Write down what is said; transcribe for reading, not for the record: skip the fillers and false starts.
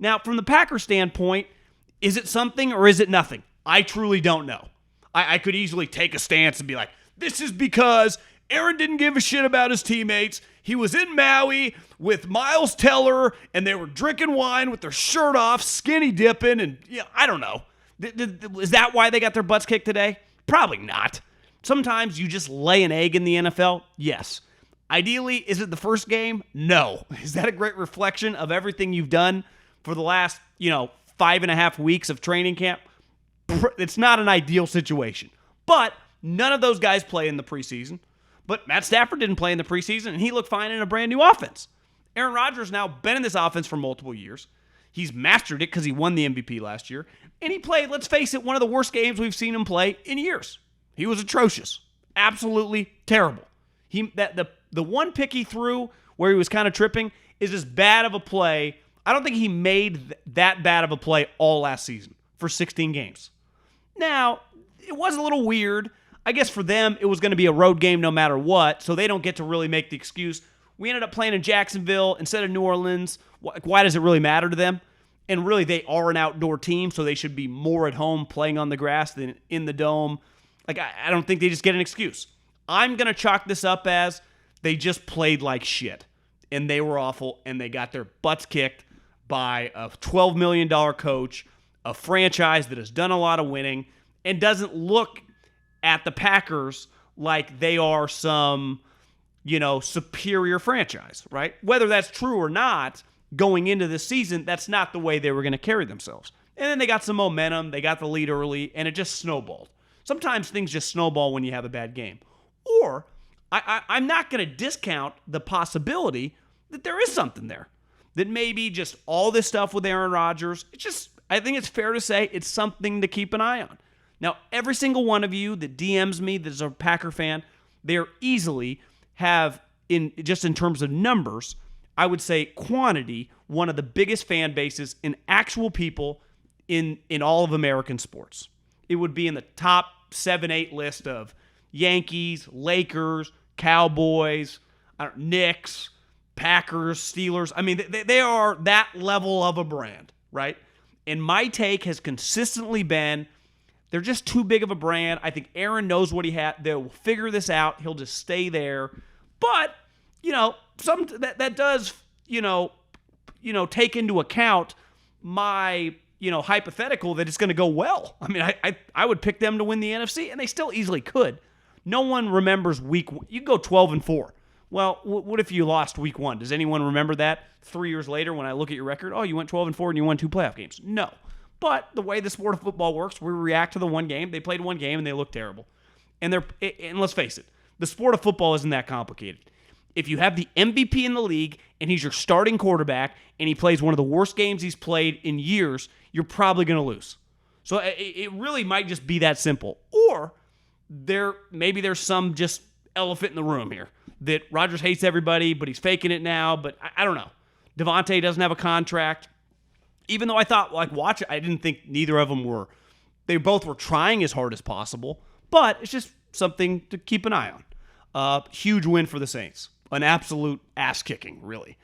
Now, from the Packers standpoint, is it something or is it nothing? I truly don't know. I could easily take a stance and be like, this is because Aaron didn't give a shit about his teammates. He was in Maui with Miles Teller, and they were drinking wine with their shirt off, skinny dipping, and I don't know. Is that why they got their butts kicked today? Probably not. Sometimes you just lay an egg in the NFL? Yes. Ideally, is it the first game? No. Is that a great reflection of everything you've done for the last, 5.5 weeks of training camp? It's not an ideal situation. But none of those guys play in the preseason. But Matt Stafford didn't play in the preseason, and he looked fine in a brand new offense. Aaron Rodgers now been in this offense for multiple years. He's mastered it because he won the MVP last year. And he played, let's face it, one of the worst games we've seen him play in years. He was atrocious. Absolutely terrible. The one pick he threw where he was kind of tripping is as bad of a play. I don't think he made that bad of a play all last season for 16 games. Now, it was a little weird. I guess for them, it was going to be a road game no matter what, so they don't get to really make the excuse. We ended up playing in Jacksonville instead of New Orleans. Why does it really matter to them? And really, they are an outdoor team, so they should be more at home playing on the grass than in the dome. I don't think they just get an excuse. I'm going to chalk this up as they just played like shit, and they were awful, and they got their butts kicked by a $12 million coach, a franchise that has done a lot of winning, and doesn't look at the Packers like they are some, superior franchise, right? Whether that's true or not, going into this season, that's not the way they were going to carry themselves. And then they got some momentum, they got the lead early, and it just snowballed. Sometimes things just snowball when you have a bad game. Or, I'm not going to discount the possibility that there is something there. That maybe just all this stuff with Aaron Rodgers, I think it's fair to say it's something to keep an eye on. Now, every single one of you that DMs me that is a Packer fan, they're easily have, in terms of numbers, I would say quantity, one of the biggest fan bases in actual people in all of American sports. It would be in the top 7-8 list of Yankees, Lakers, Cowboys, Knicks, Packers, Steelers. I mean, they are that level of a brand, right? And my take has consistently been they're just too big of a brand. I think Aaron knows what he had. They'll figure this out. He'll just stay there. But, that does, take into account my, hypothetical that it's going to go well. I mean, I would pick them to win the NFC, and they still easily could. No one remembers week. You go 12-4. Well, what if you lost week 1? Does anyone remember that 3 years later when I look at your record? Oh, you went 12-4 and you won 2 playoff games. No. But the way the sport of football works, we react to the one game. They played one game and they look terrible. And let's face it, the sport of football isn't that complicated. If you have the MVP in the league and he's your starting quarterback and he plays one of the worst games he's played in years, you're probably going to lose. So it really might just be that simple. Or maybe there's some just elephant in the room here that Rodgers hates everybody, but he's faking it now. But I don't know. Devontae doesn't have a contract. Even though I thought, watch it, I didn't think neither of them were. They both were trying as hard as possible, but it's just something to keep an eye on. Huge win for the Saints. An absolute ass-kicking, really.